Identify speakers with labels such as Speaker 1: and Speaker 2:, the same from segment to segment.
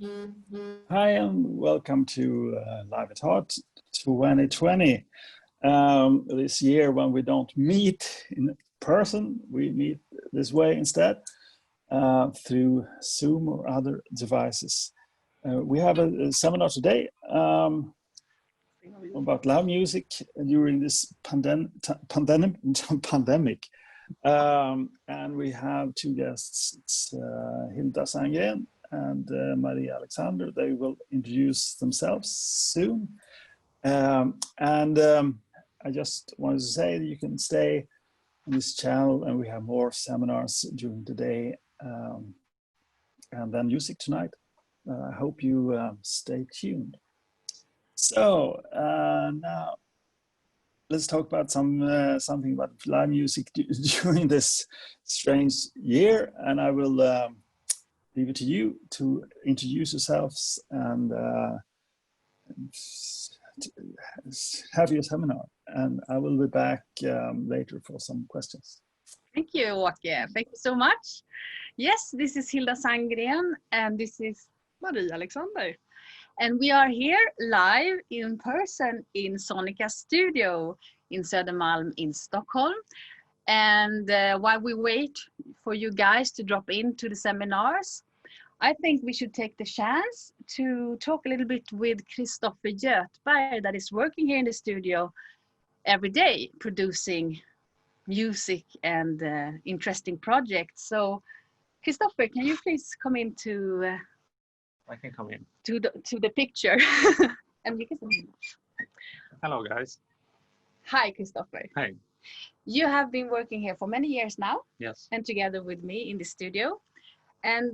Speaker 1: Hi and welcome to Live at Heart 2020. This year when we don't meet in person, we meet this way instead through Zoom or other devices. We have a seminar today about live music during this pandemic. And we have two guests, it's, Hilda Sandgren and Maria Alexander. They will introduce themselves soon. I just wanted to say that you can stay on this channel and we have more seminars during the day and then music tonight. I hope you stay tuned. So now let's talk about something about live music during this strange year, and I will leave it to you to introduce yourselves and have your seminar. And I will be back later for some questions.
Speaker 2: Thank you, Åke. Thank you so much. Yes, this is Hilda Sandgren and this is
Speaker 3: Maria Alexander.
Speaker 2: And we are here live in person in Sonica studio in Södermalm in Stockholm. And while we wait for you guys to drop into the seminars, I think we should take the chance to talk a little bit with Christopher Göthberg that is working here in the studio every day producing music and interesting projects. So Christopher, can you please come into
Speaker 4: I can come in
Speaker 2: to the picture. And you can
Speaker 4: Hello guys.
Speaker 2: Hi Christopher.
Speaker 4: Hi.
Speaker 2: You have been working here for many years now.
Speaker 4: Yes.
Speaker 2: And together with me in the studio. And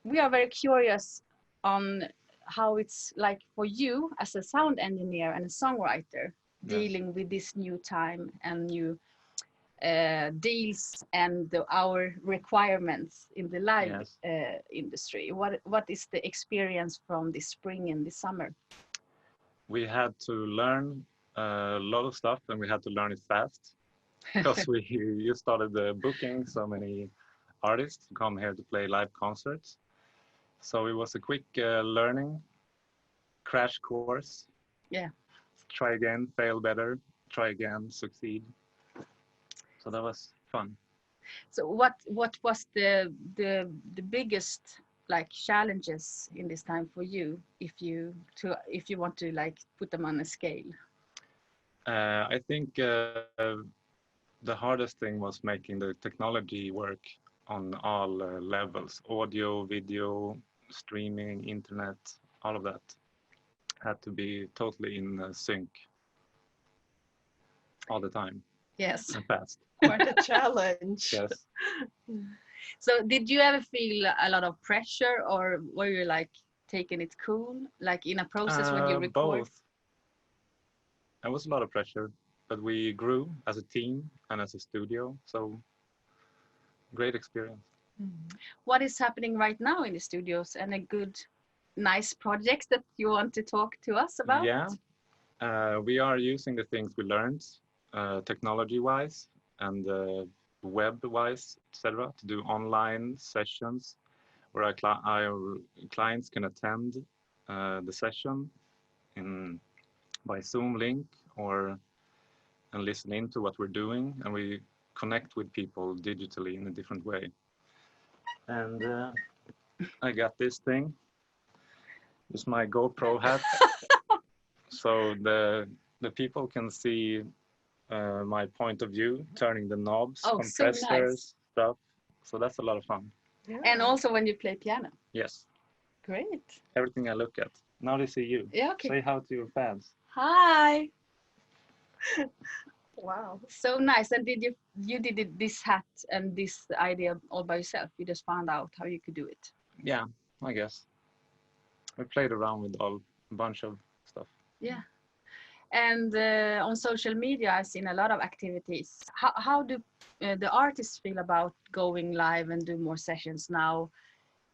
Speaker 2: we are very curious on how it's like for you as a sound engineer and a songwriter dealing with this new time and new deals and our requirements in the live industry. What is the experience from this spring and this summer?
Speaker 4: We had to learn a lot of stuff and we had to learn it fast because you started booking so many artists to come here to play live concerts. So it was a quick learning crash course.
Speaker 2: Yeah.
Speaker 4: Try again, fail better, try again, succeed. So that was fun.
Speaker 2: So what was the biggest like challenges in this time for you if you want to like put them on a scale?
Speaker 4: I think the hardest thing was making the technology work on all levels: audio, video, streaming, internet, all of that had to be totally in sync all the time.
Speaker 2: Yes.
Speaker 4: And fast.
Speaker 3: Quite a challenge.
Speaker 4: Yes.
Speaker 2: So did you ever feel a lot of pressure or were you like taking it cool, like in a process when you record?
Speaker 4: Both. There was a lot of pressure, but we grew as a team and as a studio, so great experience.
Speaker 2: What is happening right now in the studios and a good, nice projects that you want to talk to us about?
Speaker 4: Yeah, we are using the things we learned technology-wise and web-wise, etc., to do online sessions where our clients can attend the session by Zoom link and listen into what we're doing, and we connect with people digitally in a different way. And I got this thing. It's my GoPro hat. So the people can see my point of view, turning the knobs, compressors,
Speaker 2: so nice.
Speaker 4: stuff. So that's a lot of fun.
Speaker 3: Yeah.
Speaker 2: And also when you play piano.
Speaker 4: Yes.
Speaker 2: Great.
Speaker 4: Everything I look at. Now they see you.
Speaker 2: Yeah, okay.
Speaker 4: Say hi to your fans.
Speaker 2: Hi.
Speaker 3: Wow.
Speaker 2: So nice. And did you did this hat and this idea all by yourself? You just found out how you could do it?
Speaker 4: Yeah, I guess. We played around with a bunch of stuff.
Speaker 2: Yeah. And on social media, I've seen a lot of activities. How do the artists feel about going live and do more sessions now?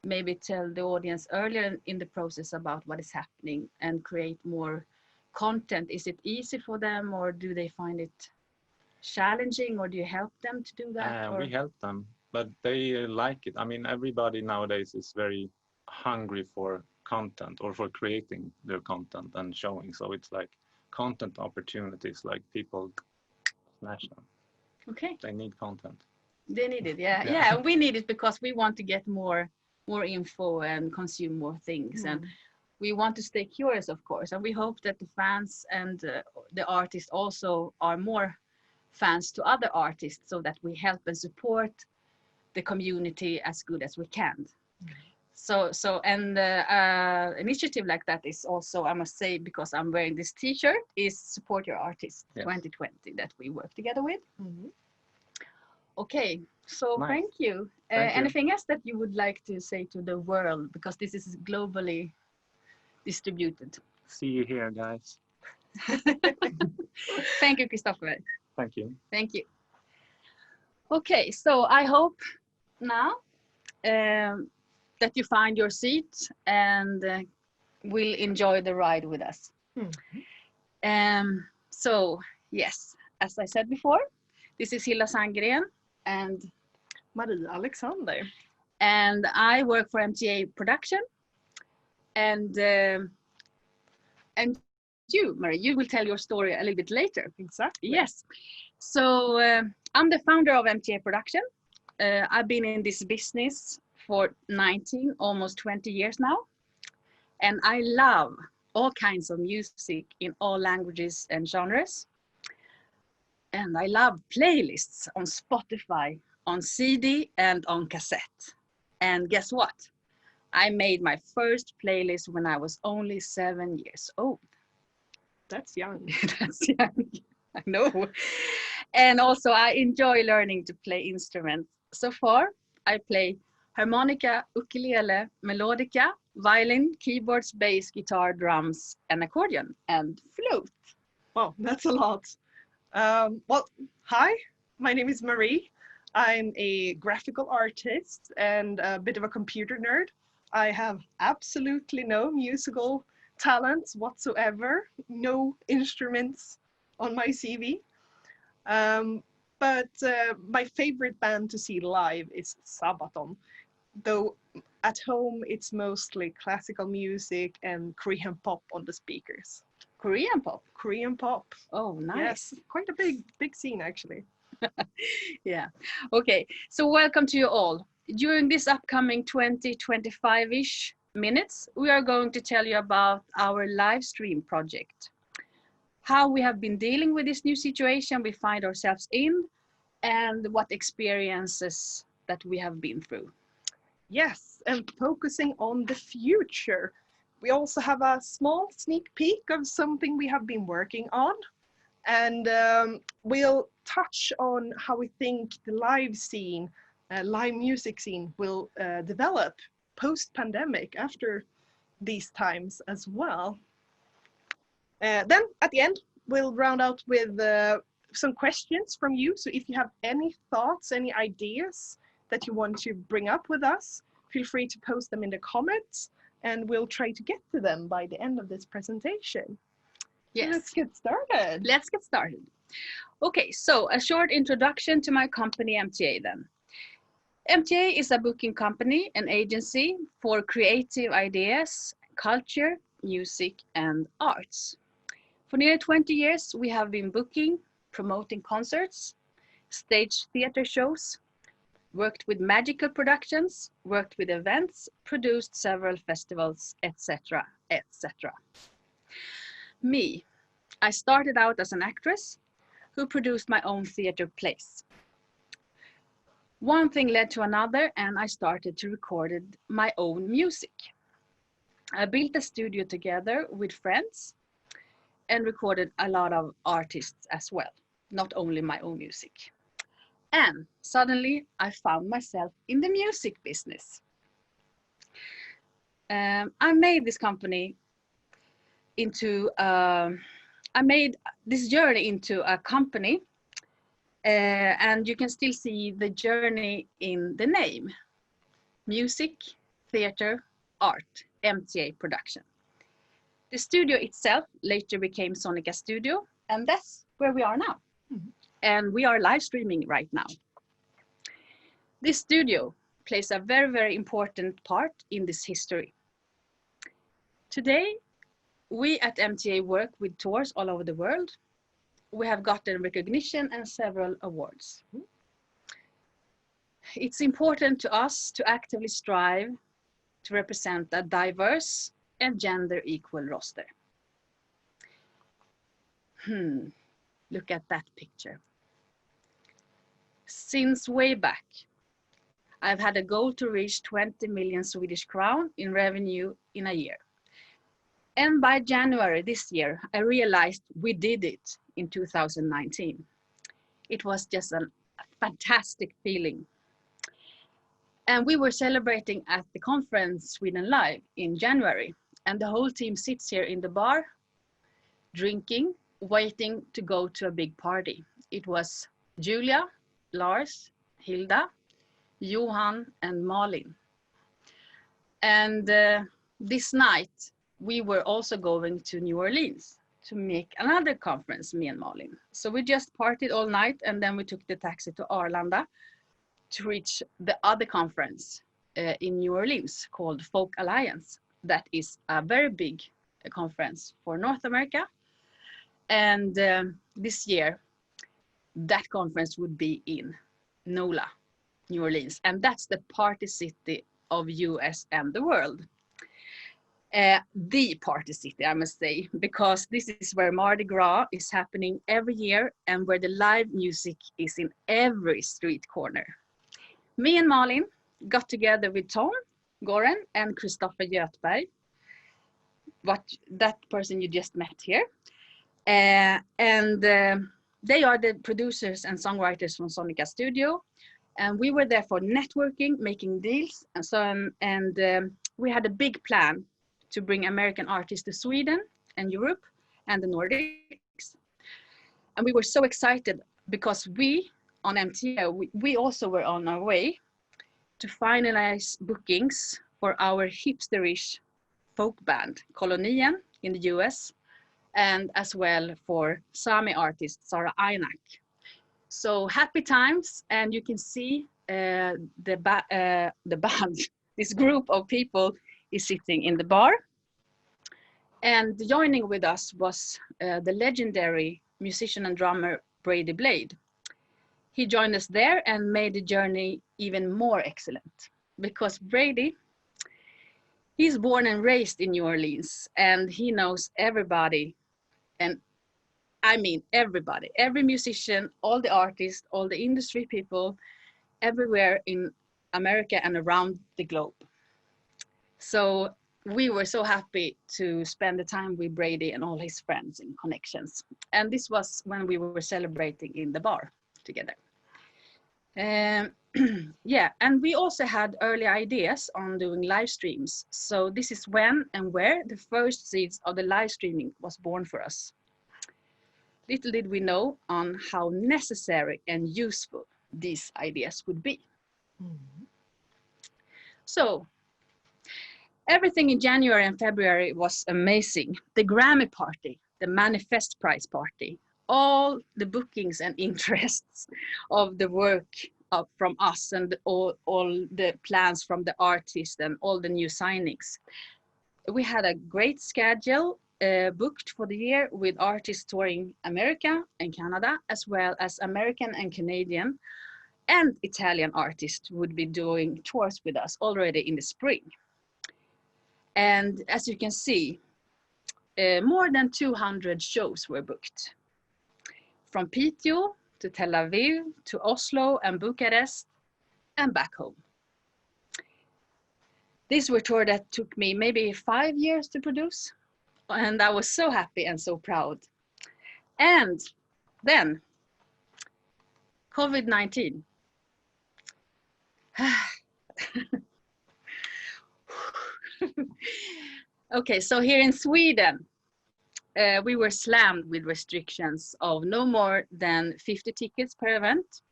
Speaker 2: Maybe tell the audience earlier in the process about what is happening and create more content. Is it easy for them or do they find it challenging, or do you help them to do that?
Speaker 4: We help them, but they like it. I mean, everybody nowadays is very hungry for content or for creating their content and showing. So it's like content opportunities, like people smash them.
Speaker 2: Okay.
Speaker 4: They need content.
Speaker 2: They need it, yeah.
Speaker 4: Yeah.
Speaker 2: Yeah, we need it because we want to get more info and consume more things. And we want to stay curious, of course. And we hope that the fans and the artists also are more fans to other artists, so that we help and support the community as good as we can. So and initiative like that is also, I must say, because I'm wearing this t-shirt, is Support Your Artist 2020 that we work together with. Okay, so
Speaker 4: Nice.
Speaker 2: thank you.
Speaker 4: Thank you.
Speaker 2: Anything else that you would like to say to the world, because this is globally distributed?
Speaker 4: See you here, guys.
Speaker 2: Thank you, Christopher.
Speaker 4: Thank you.
Speaker 2: Thank you. Okay, so I hope now that you find your seat and will enjoy the ride with us. So yes, as I said before, this is Hilda Sandgren and
Speaker 3: Maria Alexander.
Speaker 2: and I work for MTA Production. And you, Marie, you will tell your story a little bit later.
Speaker 3: Exactly.
Speaker 2: Yes. So I'm the founder of MTA Production. I've been in this business for 19, almost 20 years now. And I love all kinds of music in all languages and genres. And I love playlists on Spotify, on CD and on cassette. And guess what? I made my first playlist when I was only 7 years old.
Speaker 3: That's young.
Speaker 2: That's young. I know. And also I enjoy learning to play instruments. So far, I play harmonica, ukulele, melodica, violin, keyboards, bass, guitar, drums, and accordion, and flute.
Speaker 3: Wow, that's a lot. Well, hi, my name is Marie. I'm a graphical artist and a bit of a computer nerd. I have absolutely no musical talents whatsoever, no instruments on my CV. But my favorite band to see live is Sabaton. Though at home it's mostly classical music and Korean pop on the speakers.
Speaker 2: Korean pop.
Speaker 3: Korean pop.
Speaker 2: Oh, nice.
Speaker 3: Yes, quite a big scene actually.
Speaker 2: Yeah. Okay. So welcome to you all. During this upcoming 20-25-ish minutes, we are going to tell you about our live stream project, how we have been dealing with this new situation we find ourselves in, and what experiences that we have been through.
Speaker 3: Yes, and focusing on the future. We also have a small sneak peek of something we have been working on. And we'll touch on how we think the live scene, live music scene will develop post-pandemic after these times as well. Then at the end, we'll round out with some questions from you. So if you have any thoughts, any ideas that you want to bring up with us, feel free to post them in the comments and we'll try to get to them by the end of this presentation.
Speaker 2: Yes.
Speaker 3: Let's get started.
Speaker 2: Let's get started. Okay, so a short introduction to my company MTA then. MTA is a booking company and agency for creative ideas, culture, music, and arts. For nearly 20 years, we have been booking, promoting concerts, staged theater shows, worked with magical productions, worked with events, produced several festivals, etc., etc. Me, I started out as an actress who produced my own theater plays. One thing led to another and I started to record my own music. I built a studio together with friends and recorded a lot of artists as well, not only my own music. And suddenly I found myself in the music business. I made this company into, I made this journey into a company and you can still see the journey in the name. Music, theater, art, MTA Production. The studio itself later became Sonica Studio and that's where we are now. And we are live streaming right now. This studio plays a very, very important part in this history. Today, we at MTA work with tours all over the world. We have gotten recognition and several awards. It's important to us to actively strive to represent a diverse and gender equal roster. Look at that picture. Since way back, I've had a goal to reach 20 million Swedish crown in revenue in a year. And by January this year, I realized we did it in 2019. It was just a fantastic feeling. And we were celebrating at the conference Sweden Live in January. And the whole team sits here in the bar, drinking, waiting to go to a big party. It was Julia, Lars, Hilda, Johan, and Malin. And this night, we were also going to New Orleans to make another conference, me and Malin. So we just partied all night, and then we took the taxi to Arlanda to reach the other conference in New Orleans called Folk Alliance. That is a very big conference for North America. And this year, that conference would be in NOLA, New Orleans. And that's the party city of US and the world. The party city, I must say, because this is where Mardi Gras is happening every year and where the live music is in every street corner. Me and Malin got together with Tom Goren and Christopher Göthberg, that person you just met here. They are the producers and songwriters from Sonica Studio. And we were there for networking, making deals. And so, we had a big plan to bring American artists to Sweden and Europe and the Nordics. And we were so excited because we on MTA, we also were on our way to finalize bookings for our hipsterish folk band, Kolonien in the US, and as well for Sami artist Sara Ainak. So happy times, and you can see the band, this group of people is sitting in the bar. And joining with us was the legendary musician and drummer Brady Blade. He joined us there and made the journey even more excellent because Brady, he's born and raised in New Orleans and he knows everybody. And I mean everybody, every musician, all the artists, all the industry people, everywhere in America and around the globe. So we were so happy to spend the time with Brady and all his friends and connections. And this was when we were celebrating in the bar together. Yeah, and we also had early ideas on doing live streams. So this is when and where the first seeds of the live streaming was born for us. Little did we know on how necessary and useful these ideas would be. Mm-hmm. So everything in January and February was amazing. The Grammy party, the Manifest Prize party, all the bookings and interests of the work from us and all the plans from the artists and all the new signings. We had a great schedule booked for the year with artists touring America and Canada, as well as American and Canadian and Italian artists would be doing tours with us already in the spring. And as you can see, more than 200 shows were booked. From Piteå to Tel Aviv to Oslo and Bucharest and back home. These were tours that took me maybe 5 years to produce. And I was so happy and so proud. And then COVID-19. Okay, so here in Sweden, we were slammed with restrictions of no more than 50 tickets per event.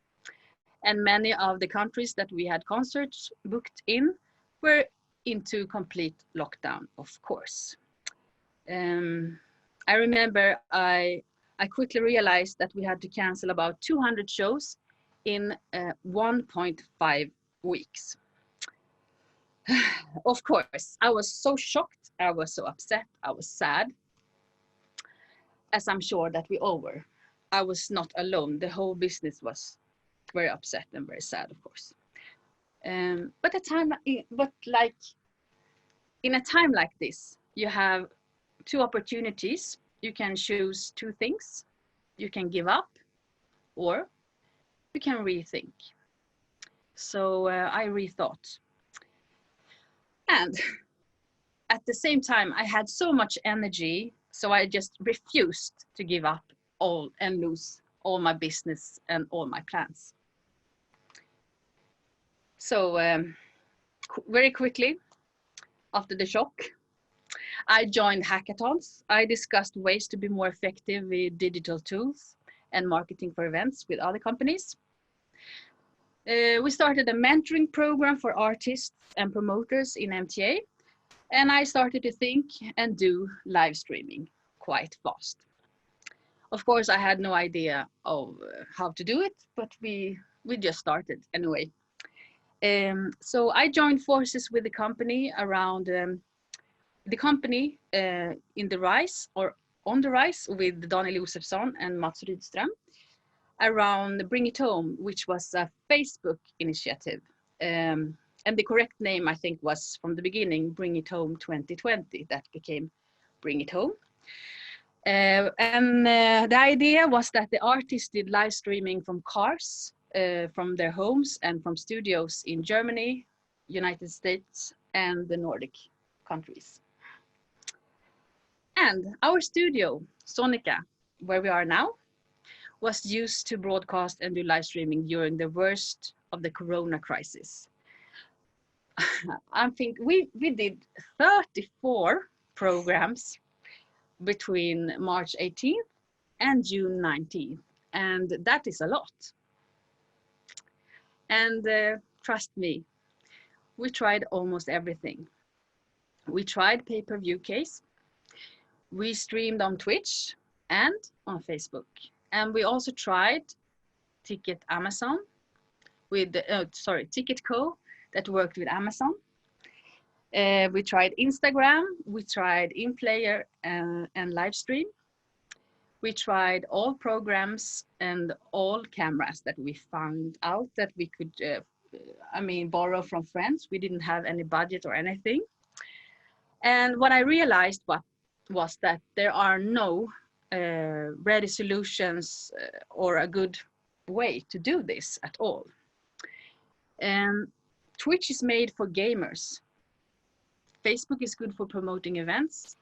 Speaker 2: And many of the countries that we had concerts booked in were into complete lockdown, of course. I remember I quickly realized that we had to cancel about 200 shows in 1.5 weeks. of course, I was so shocked, I was so upset, I was sad, as I'm sure that we all were. I was not alone. The whole business was very upset and very sad, of course. But in a time like this, you have two opportunities. You can choose two things. You can give up, or you can rethink. So I rethought. And at the same time, I had so much energy, so I just refused to give up all and lose all my business and all my plans. So very quickly, after the shock, I joined hackathons. I discussed ways to be more effective with digital tools and marketing for events with other companies. We started a mentoring program for artists and promoters in MTA. And I started to think and do live streaming quite fast. Of course, I had no idea of how to do it, but we just started anyway. So I joined forces with the company around the company in the rise or on the rise with Daniel Josefsson and Mats Rydström around Bring It Home, which was a Facebook initiative. And the correct name, I think, was from the beginning, Bring It Home 2020. That became Bring It Home. The idea was that the artists did live streaming from cars, from their homes and from studios in Germany, United States, and the Nordic countries. And our studio, Sonica, where we are now, was used to broadcast and do live streaming during the worst of the Corona crisis. I think we did 34 programs between March 18th and June 19th, and that is a lot. And trust me, we tried almost everything. We tried pay-per-view case, we streamed on Twitch and on Facebook, and we also tried Ticket Amazon with Ticket Co. that worked with Amazon. We tried Instagram, we tried InPlayer and live stream. We tried all programs and all cameras that we found out that we could, borrow from friends. We didn't have any budget or anything. And what I realized was that there are no ready solutions or a good way to do this at all. And Twitch is made for gamers. Facebook is good for promoting events,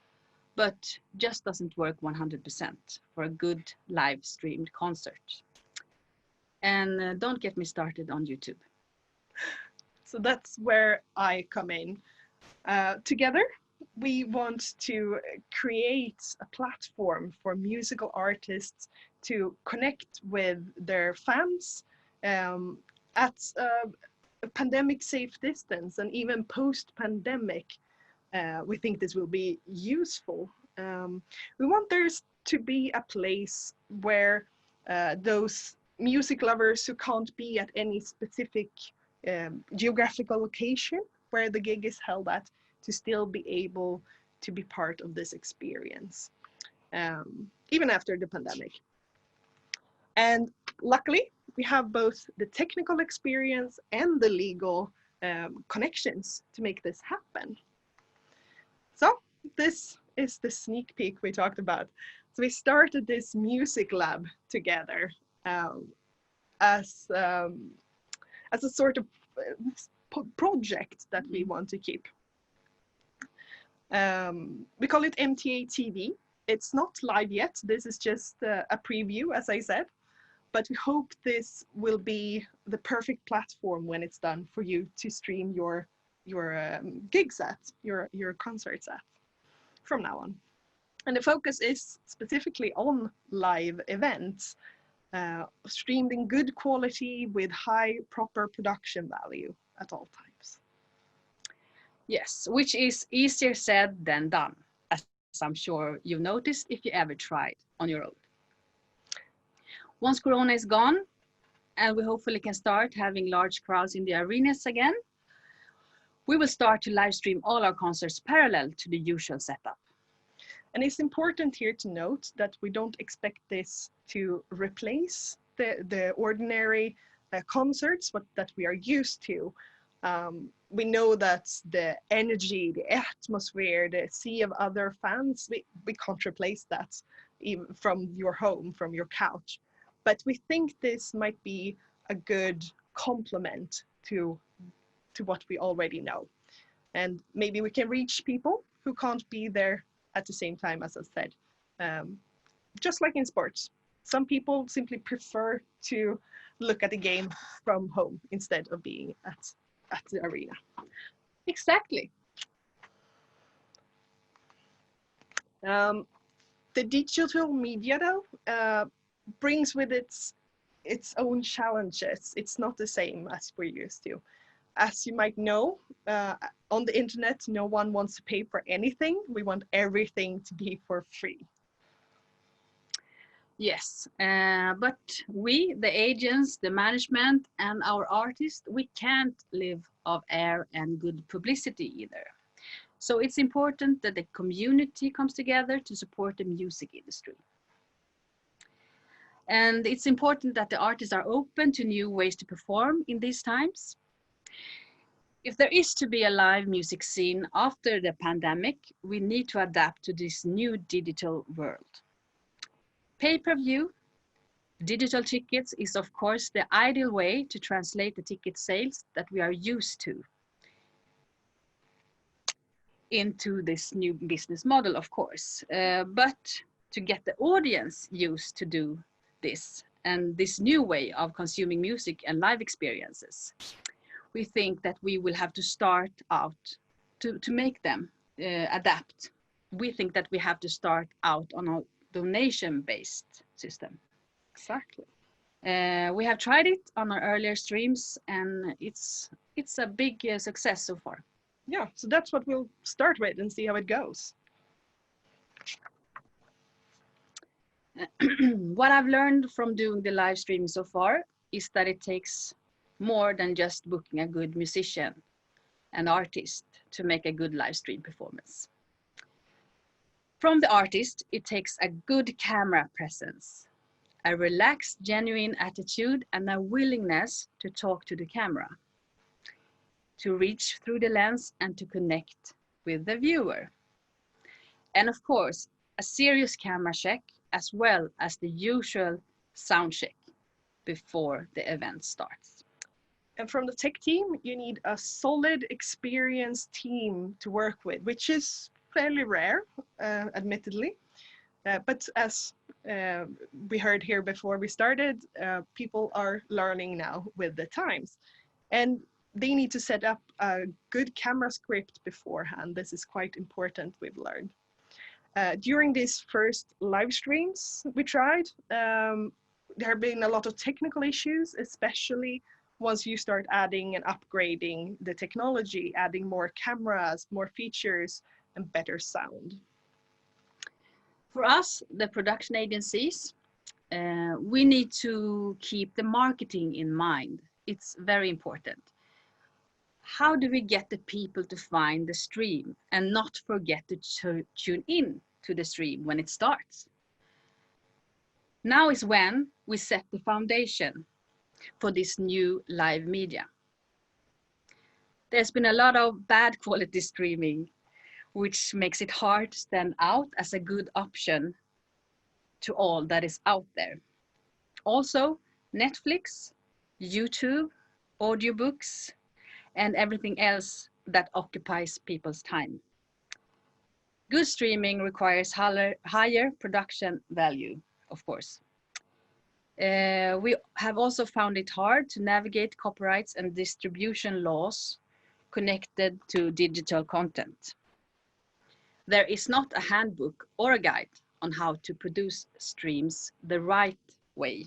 Speaker 2: but just doesn't work 100% for a good live streamed concert. And don't get me started on YouTube.
Speaker 3: So that's where I come in. Together, we want to create a platform for musical artists to connect with their fans at a pandemic safe distance, and even post-pandemic. We think this will be useful. We want there to be a place where those music lovers who can't be at any specific geographical location where the gig is held at, to still be able to be part of this experience, even after the pandemic. And luckily, we have both the technical experience and the legal connections to make this happen. So this is the sneak peek we talked about. So we started this music lab together as a sort of project that we want to keep. We call it MTA TV. It's not live yet. This is just a preview, as I said, but we hope this will be the perfect platform when it's done for you to stream your gigs at, your concerts at from now on. And the focus is specifically on live events, streamed in good quality with high proper production value at all times.
Speaker 2: Yes, which is easier said than done, as I'm sure you've noticed if you ever tried on your own. Once Corona is gone, and we hopefully can start having large crowds in the arenas again, We will start to live stream all our concerts parallel to the usual setup.
Speaker 3: And it's important here to note that we don't expect this to replace the ordinary concerts that we are used to. We know that the energy, the atmosphere, the sea of other fans, we can't replace that even from your home, from your couch. But we think this might be a good complement to what we already know. And maybe we can reach people who can't be there at the same time, as I said. Just like in sports, some people simply prefer to look at the game from home instead of being at the arena.
Speaker 2: Exactly.
Speaker 3: The digital media, though, brings with its own challenges. It's not the same as we're used to. As you might know, on the internet, no one wants to pay for anything. We want everything to be for free.
Speaker 2: Yes, but we, the agents, the management, and our artists, we can't live off air and good publicity either. So it's important that the community comes together to support the music industry. And it's important that the artists are open to new ways to perform in these times. If there is to be a live music scene after the pandemic, we need to adapt to this new digital world. Pay-per-view, digital tickets is of course the ideal way to translate the ticket sales that we are used to into this new business model, of course. But to get the audience used to do this and this new way of consuming music and live experiences, we think that we will have to start out to make them adapt. We think that we have to start out on a donation-based system.
Speaker 3: Exactly.
Speaker 2: We have tried it on our earlier streams, and it's a big success so far.
Speaker 3: Yeah, so that's what we'll start with and see how it goes.
Speaker 2: What I've learned from doing the live stream so far is that it takes more than just booking a good musician and artist to make a good live stream performance. From the artist, it takes a good camera presence, a relaxed, genuine attitude, and a willingness to talk to the camera, to reach through the lens and to connect with the viewer. And of course, a serious camera check as well as the usual sound check before the event starts.
Speaker 3: And from the tech team, you need a solid, experienced team to work with, which is fairly rare, admittedly. But as we heard here before we started, people are learning now with the times. And they need to set up a good camera script beforehand. This is quite important, we've learned. During these first live streams we tried, there have been a lot of technical issues, especially once you start adding and upgrading the technology, adding more cameras, more features, and better sound.
Speaker 2: For us, the production agencies, we need to keep the marketing in mind. It's very important. How do we get the people to find the stream and not forget to tune in to the stream when it starts? Now is when we set the foundation for this new live media. There's been a lot of bad quality streaming, which makes it hard to stand out as a good option to all that is out there. Also, Netflix, YouTube, audiobooks, and everything else that occupies people's time. Good streaming requires higher production value, of course. We have also found it hard to navigate copyrights and distribution laws connected to digital content. There is not a handbook or a guide on how to produce streams the right way.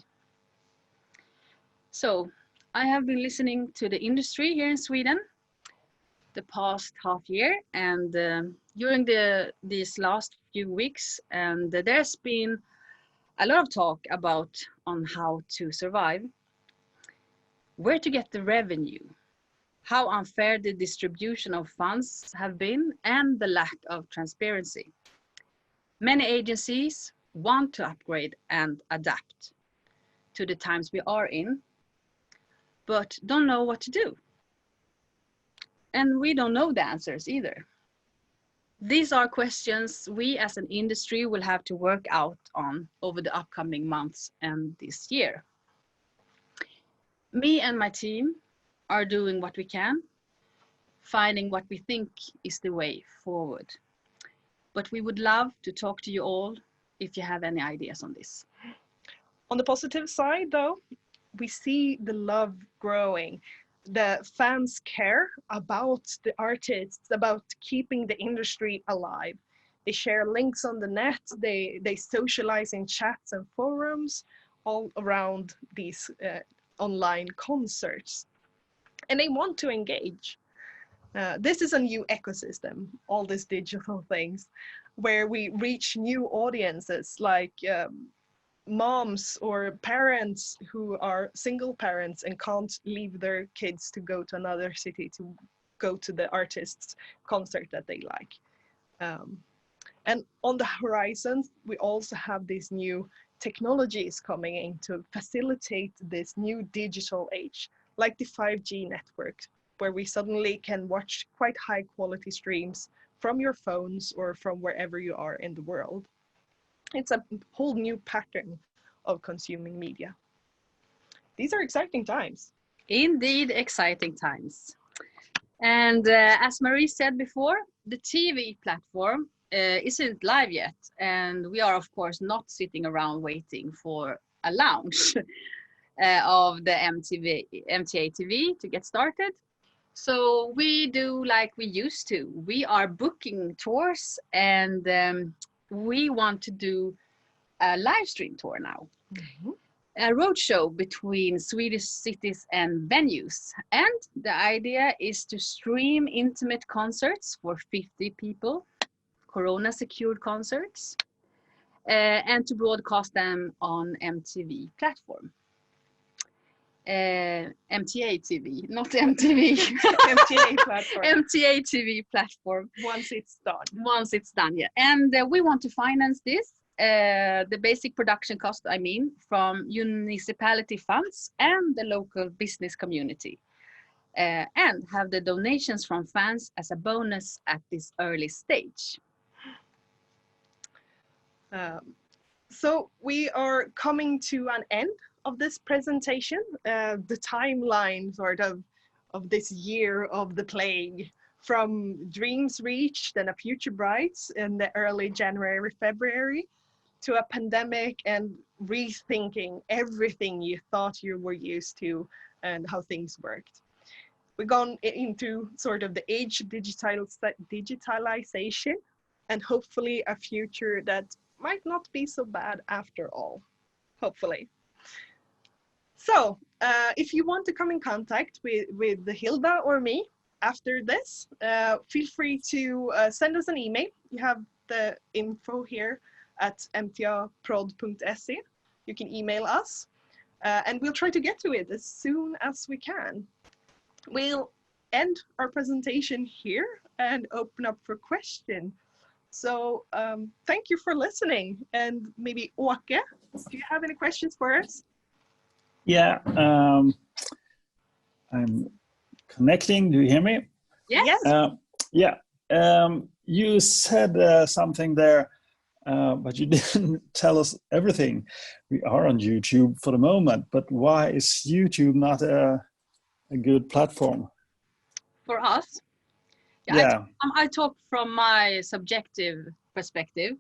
Speaker 2: So I have been listening to the industry here in Sweden the past half year and during these last few weeks, and there's been a lot of talk about on how to survive, where to get the revenue, how unfair the distribution of funds have been, and the lack of transparency. Many agencies want to upgrade and adapt to the times we are in, but don't know what to do. And we don't know the answers either. These are questions we as an industry will have to work out on over the upcoming months and this year. Me and my team are doing what we can, finding what we think is the way forward. But we would love to talk to you all if you have any ideas on this.
Speaker 3: On the positive side, though, we see the love growing. The fans care about the artists, about keeping the industry alive. They share links on the net, they socialize in chats and forums all around these online concerts. And they want to engage. This is a new ecosystem, all these digital things, where we reach new audiences like moms or parents who are single parents and can't leave their kids to go to another city to go to the artist's concert that they like. And on the horizon, we also have these new technologies coming in to facilitate this new digital age, like the 5G network, where we suddenly can watch quite high quality streams from your phones or from wherever you are in the world. It's a whole new pattern of consuming media. These are exciting times.
Speaker 2: Indeed, exciting times. And as Marie said before, the TV platform isn't live yet. And we are, of course, not sitting around waiting for a launch of the MTA TV to get started. So we do like we used to. We are booking tours, and we want to do a live stream tour now.
Speaker 3: Mm-hmm.
Speaker 2: A roadshow between Swedish cities and venues. And the idea is to stream intimate concerts for 50 people, Corona-secured concerts, and to broadcast them on MTV platform. MTA TV, not MTV.
Speaker 3: MTA platform.
Speaker 2: MTA TV platform.
Speaker 3: Once it's done.
Speaker 2: Once it's done, yeah. And we want to finance this, the basic production cost, I mean, from municipality funds and the local business community. And have the donations from fans as a bonus at this early stage.
Speaker 3: So we are coming to an end of this presentation, the timeline sort of this year of the plague, from dreams reached and a future bright in the early January, February, to a pandemic and rethinking everything you thought you were used to and how things worked. We've gone into sort of the age of digitalization and hopefully a future that might not be so bad after all, hopefully. So if you want to come in contact with Hilda or me after this, feel free to send us an email. You have the info here at mtaprod.se. You can email us and we'll try to get to it as soon as we can. We'll end our presentation here and open up for questions. So thank you for listening, and maybe Åke, do you have any questions for us?
Speaker 1: Yeah, I'm connecting. Do you hear me?
Speaker 2: Yes.
Speaker 1: Yeah. You said something there, but you didn't tell us everything. We are on YouTube for the moment, but why is YouTube not a good platform?
Speaker 2: For us?
Speaker 1: Yeah.
Speaker 2: I talk from my subjective perspective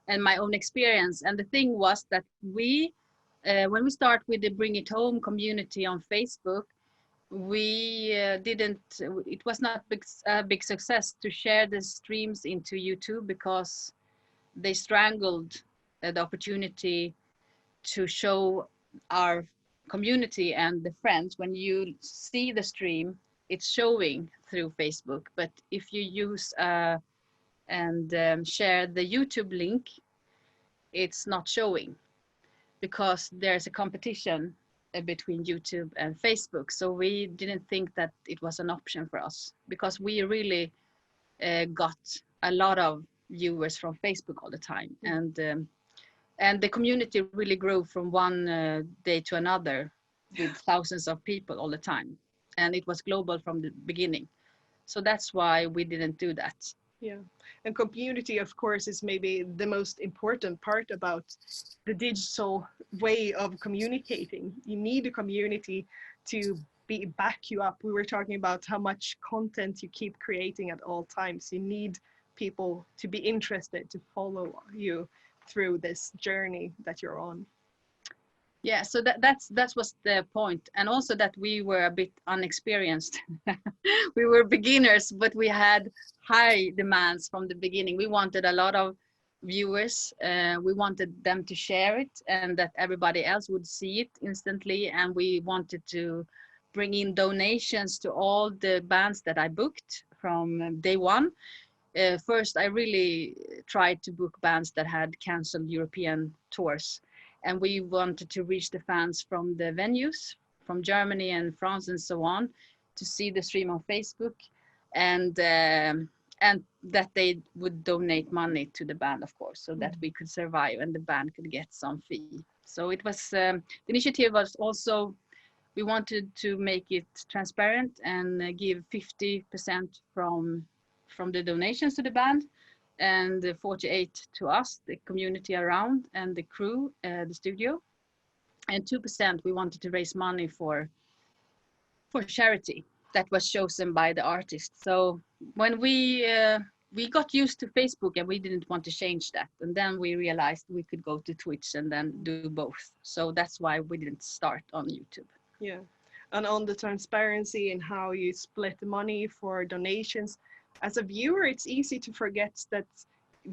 Speaker 2: and my own experience. And the thing was that we, when we start with the Bring It Home community on Facebook, it was not a big success to share the streams into YouTube because they strangled the opportunity to show our community and the friends. When you see the stream, it's showing through Facebook, but if you use and share the YouTube link, it's not showing because there's a competition between YouTube and Facebook. So we didn't think that it was an option for us, because we really got a lot of viewers from Facebook all the time, and the community really grew from one day to another with thousands of people all the time, and it was global from the beginning. So that's why we didn't do that.
Speaker 3: Yeah, and community, of course, is maybe the most important part about the digital way of communicating. You need a community to back you up. We were talking about how much content you keep creating at all times. You need people to be interested, to follow you through this journey that you're on.
Speaker 2: Yeah, so that was the point, and also that we were a bit unexperienced. We were beginners, but we had high demands from the beginning. We wanted a lot of viewers. We wanted them to share it, and that everybody else would see it instantly. And we wanted to bring in donations to all the bands that I booked from day one. First, I really tried to book bands that had canceled European tours. And we wanted to reach the fans from the venues, from Germany and France and so on, to see the stream on Facebook, and that they would donate money to the band, of course, so that we could survive and the band could get some fee. So it was, the initiative was also, we wanted to make it transparent and give 50% from the donations to the band, and 48 to us, the community around, and the crew, the studio, and 2% we wanted to raise money for charity that was chosen by the artist. So when we got used to Facebook, and we didn't want to change that, and then we realized we could go to Twitch and then do both. So that's why we didn't start on YouTube.
Speaker 3: Yeah, and on the transparency and how you split the money for donations, as a viewer, it's easy to forget that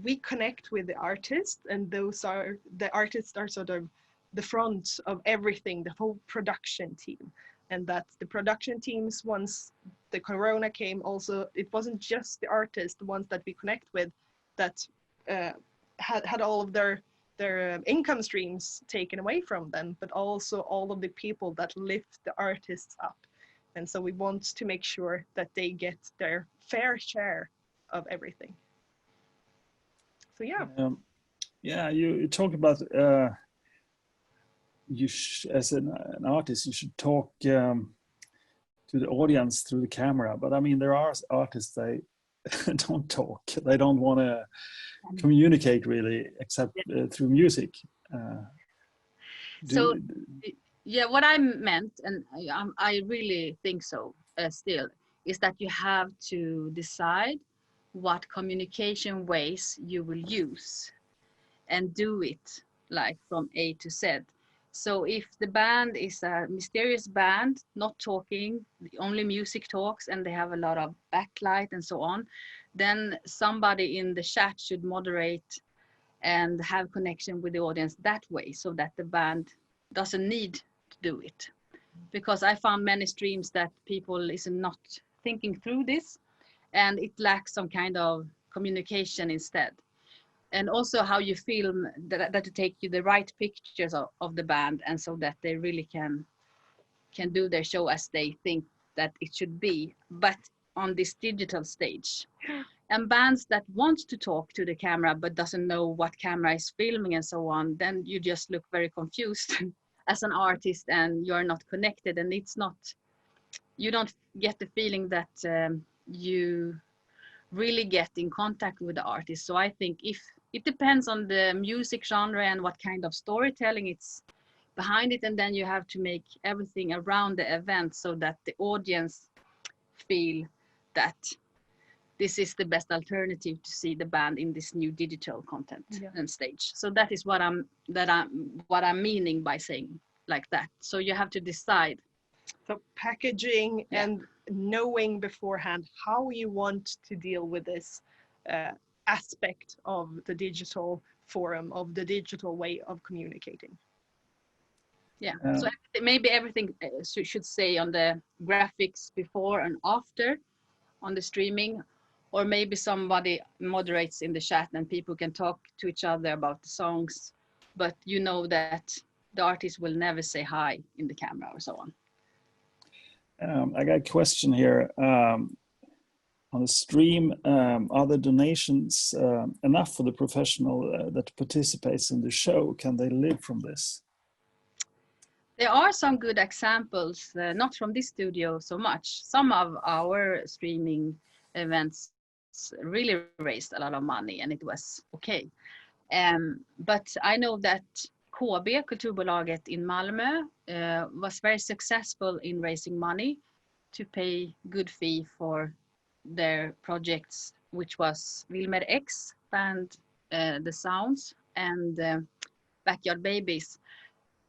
Speaker 3: we connect with the artist, and the artists are sort of the front of everything, the whole production team. And that the production teams, once the corona came, also, it wasn't just the artists, the ones that we connect with, that had all of their income streams taken away from them, but also all of the people that lift the artists up. And so we want to make sure that they get their fair share of everything. So yeah.
Speaker 1: Yeah, you talk about as an artist, you should talk to the audience through the camera. But I mean, there are artists, they don't talk. They don't want to communicate really, except through music.
Speaker 2: Yeah, what I meant, and I really think so still, is that you have to decide what communication ways you will use and do it like from A to Z. So if the band is a mysterious band, not talking, only music talks, and they have a lot of backlight and so on, then somebody in the chat should moderate and have connection with the audience that way, so that the band doesn't need to do it. Because I found many streams that people is not thinking through this, and it lacks some kind of communication instead. And also how you film, that to take you the right pictures of the band, and so that they really can do their show as they think that it should be, but on this digital stage. And bands that want to talk to the camera but doesn't know what camera is filming and so on, then you just look very confused as an artist, and you're not connected, and it's not, you don't get the feeling that you really get in contact with the artist. So I think if it depends on the music genre and what kind of storytelling it's behind it, and then you have to make everything around the event so that the audience feel that this is the best alternative to see the band in this new digital content and stage. So that is what I'm meaning by saying like that. So you have to decide.
Speaker 3: So packaging and knowing beforehand how you want to deal with this aspect of the digital forum, of the digital way of communicating.
Speaker 2: Yeah, so maybe everything should say on the graphics before and after on the streaming, or maybe somebody moderates in the chat and people can talk to each other about the songs, but you know that the artist will never say hi in the camera or so on.
Speaker 1: I got a question here. On the stream, are the donations enough for the professional that participates in the show? Can they live from this?
Speaker 2: There are some good examples, not from this studio so much. Some of our streaming events really raised a lot of money and it was okay. But I know that KB, Kulturbolaget in Malmö, was very successful in raising money to pay good fee for their projects, which was Wilmer X band, The Sounds, and Backyard Babies.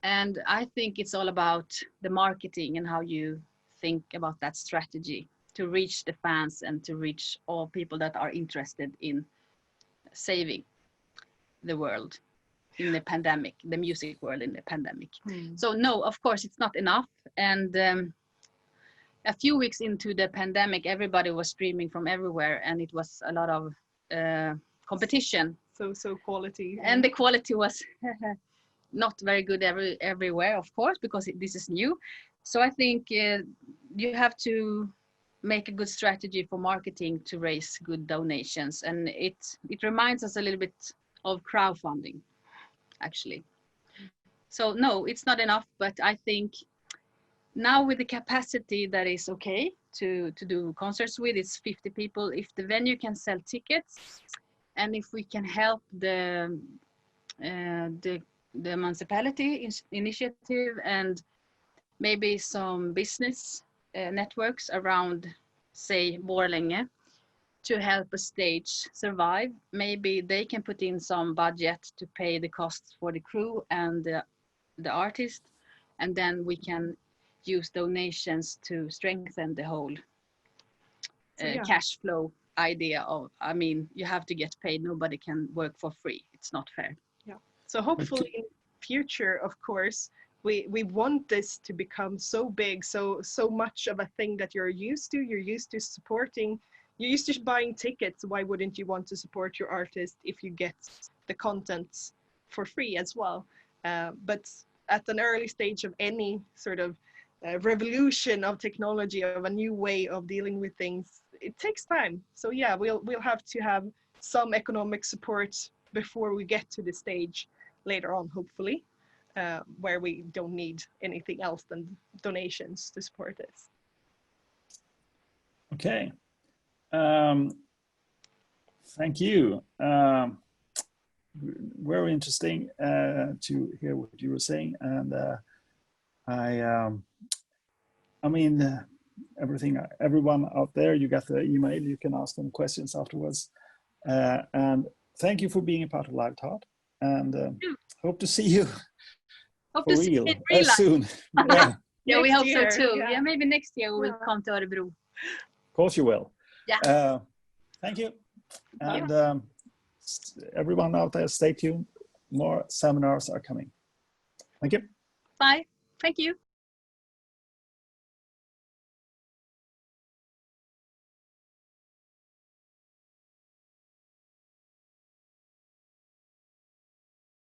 Speaker 2: And I think it's all about the marketing and how you think about that strategy to reach the fans and to reach all people that are interested in saving the world in the pandemic, the music world in the pandemic. So no, of course it's not enough. And a few weeks into the pandemic, everybody was streaming from everywhere and it was a lot of competition.
Speaker 3: So quality.
Speaker 2: And the quality was not very good everywhere, of course, because this is new. So I think you have to make a good strategy for marketing to raise good donations. And it reminds us a little bit of crowdfunding, actually. So no, it's not enough, but I think now with the capacity that is okay to do concerts with, it's 50 people. If the venue can sell tickets and if we can help the municipality initiative and maybe some business networks around, say, Borlänge, to help a stage survive, maybe they can put in some budget to pay the costs for the crew and the artist, and then we can use donations to strengthen the whole cash flow idea of, I mean, you have to get paid, nobody can work for free, it's not fair.
Speaker 3: Yeah. So hopefully in future, of course, we want this to become so big, so much of a thing that you're used to supporting, you're used to buying tickets. Why wouldn't you want to support your artist if you get the content for free as well? But at an early stage of any sort of revolution of technology, of a new way of dealing with things, it takes time. So yeah, we'll have to have some economic support before we get to the stage later on, hopefully, where we don't need anything else than donations to support this.
Speaker 1: Okay. Thank you. Very interesting to hear what you were saying, and I mean, everyone out there, you got the email. You can ask them questions afterwards. And thank you for being a part of Live Talk. And hope to see you
Speaker 2: Hope
Speaker 1: for
Speaker 2: to see
Speaker 1: real
Speaker 2: you in real life.
Speaker 1: soon. Yeah.
Speaker 2: Yeah, we
Speaker 3: Next
Speaker 2: hope
Speaker 3: year,
Speaker 2: so too.
Speaker 3: yeah.
Speaker 2: Yeah, maybe next year we will come to Örebro.
Speaker 1: Of course you will.
Speaker 2: Yeah.
Speaker 1: Thank you. And everyone out there, stay tuned. More seminars are coming. Thank you.
Speaker 2: Bye. Thank you.